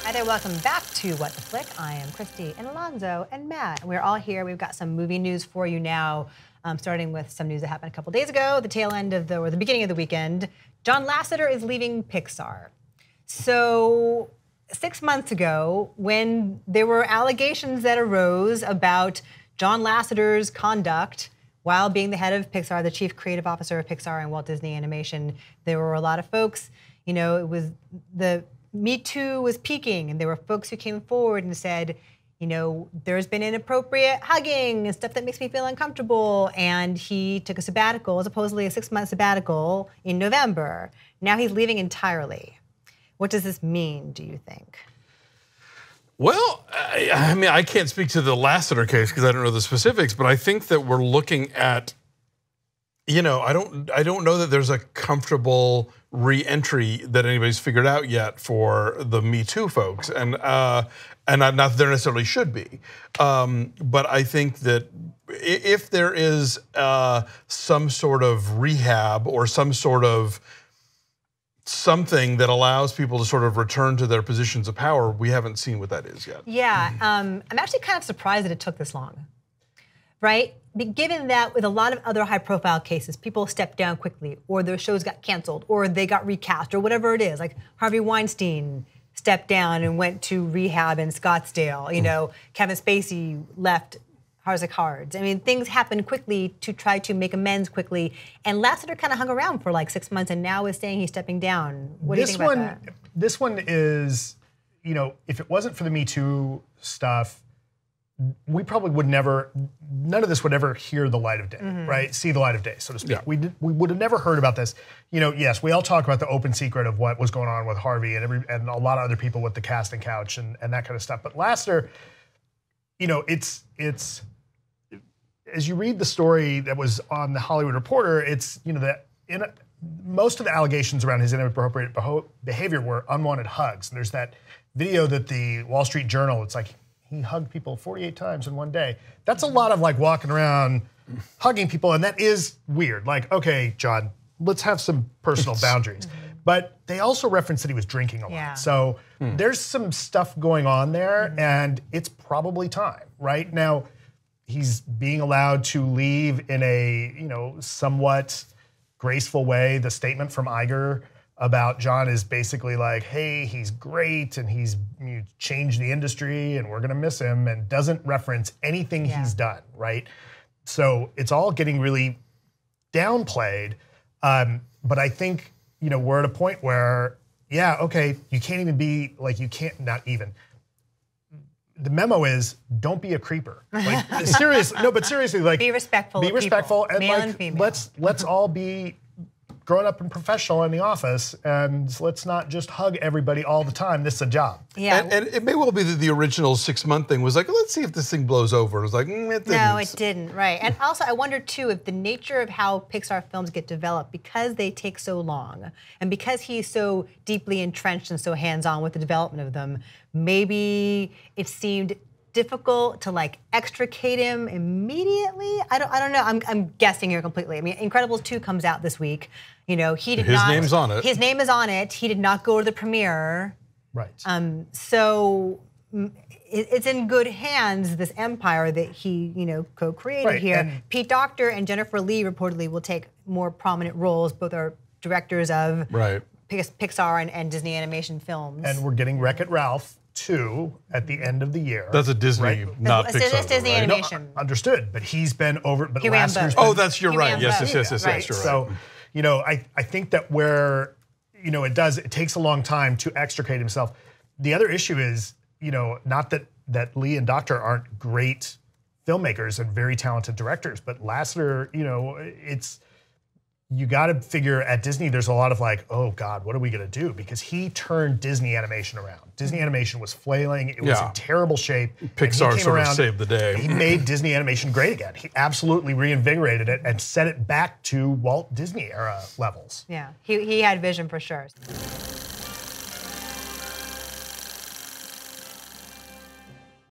Hi there, welcome back to What the Flick. I am Christy and Alonso and Matt. And we're all here. We've got some movie news for you now, starting with some news that happened a couple days ago, the tail end of the beginning of the weekend. John Lasseter is leaving Pixar. So 6 months ago, when there were allegations that arose about John Lasseter's conduct while being the head of Pixar, the chief creative officer of Pixar and Walt Disney Animation, there were a lot of folks, you know, it was the Me Too was peaking, and there were folks who came forward and said, you know, there's been inappropriate hugging and stuff that makes me feel uncomfortable. And he took a sabbatical, supposedly a 6-month sabbatical in November. Now he's leaving entirely. What does this mean, do you think? Well, I mean, I can't speak to the Lasseter case because I don't know the specifics, but I think that we're looking at, you know, I don't know that there's a comfortable re-entry that anybody's figured out yet for the Me Too folks, and not that there necessarily should be, but I think that if there is some sort of rehab or some sort of something that allows people to sort of return to their positions of power, we haven't seen what that is yet. Yeah, I'm actually kind of surprised that it took this long, right? Given that with a lot of other high-profile cases, people stepped down quickly, or their shows got canceled, or they got recast, or whatever it is. Like Harvey Weinstein stepped down and went to rehab in Scottsdale. You know, Kevin Spacey left House of Cards. I mean, things happened quickly to try to make amends quickly. And Lasseter kind of hung around for like 6 months, and now is saying he's stepping down. What do you think about that? This one is, you know, if it wasn't for the Me Too stuff, we probably would never, none of this would ever hear the light of day, right? See the light of day, so to speak. Yeah. We would have never heard about this. You know, yes, we all talk about the open secret of what was going on with Harvey and a lot of other people with the casting couch and that kind of stuff. But Lasseter, you know, it's as you read the story that was on the Hollywood Reporter, it's, you know, that most of the allegations around his inappropriate behavior were unwanted hugs. And there's that video that the Wall Street Journal, it's like, he hugged people 48 times in one day. That's a lot of like walking around hugging people, and that is weird. Like, okay, John, let's have some personal boundaries. But they also referenced that he was drinking a lot. Yeah. So there's some stuff going on there, and it's probably time. Right now, he's being allowed to leave in a, you know, somewhat graceful way. The statement from Iger about John is basically like, hey, he's great and he's changed the industry and we're gonna miss him, and doesn't reference anything he's done, right? So it's all getting really downplayed. But I think, you know, we're at a point where, yeah, okay, you can't even be, like, you can't, not even. The memo is, don't be a creeper. Like, seriously, no, but seriously, like, be respectful. Be respectful, people, and male like, and female. let's all be grown up and professional in the office, and let's not just hug everybody all the time. This is a job. Yeah. And it may well be that the original 6-month thing was like, let's see if this thing blows over. It was like, it didn't. No, it didn't, right. And also, I wonder, too, if the nature of how Pixar films get developed, because they take so long, and because he's so deeply entrenched and so hands-on with the development of them, maybe it seemed difficult to like extricate him immediately. I don't know. I'm guessing here completely. I mean, Incredibles 2 comes out this week. You know, he did not. His name's on it. His name is on it. He did not go to the premiere. Right. So it's in good hands, this empire that he, you know, co-created here. And Pete Docter and Jennifer Lee reportedly will take more prominent roles. Both are directors of Pixar and Disney animation films. And we're getting Wreck-It Ralph 2 at the end of the year. That's a Disney, not Pixar. It's Disney animation. No, understood, but he's been over. But He ran Lasseter's both. Oh, that's you're He right. ran Yes, both. yes, right. you're right. So, you know, I think that where, you know, it takes a long time to extricate himself. The other issue is, you know, not that Lee and Docter aren't great filmmakers and very talented directors, but Lasseter, you know, you got to figure at Disney, there's a lot of like, oh God, what are we going to do? Because he turned Disney animation around. Disney animation was flailing. It was in terrible shape. Pixar sort of saved the day. He made Disney animation great again. He absolutely reinvigorated it and set it back to Walt Disney era levels. Yeah, he had vision for sure.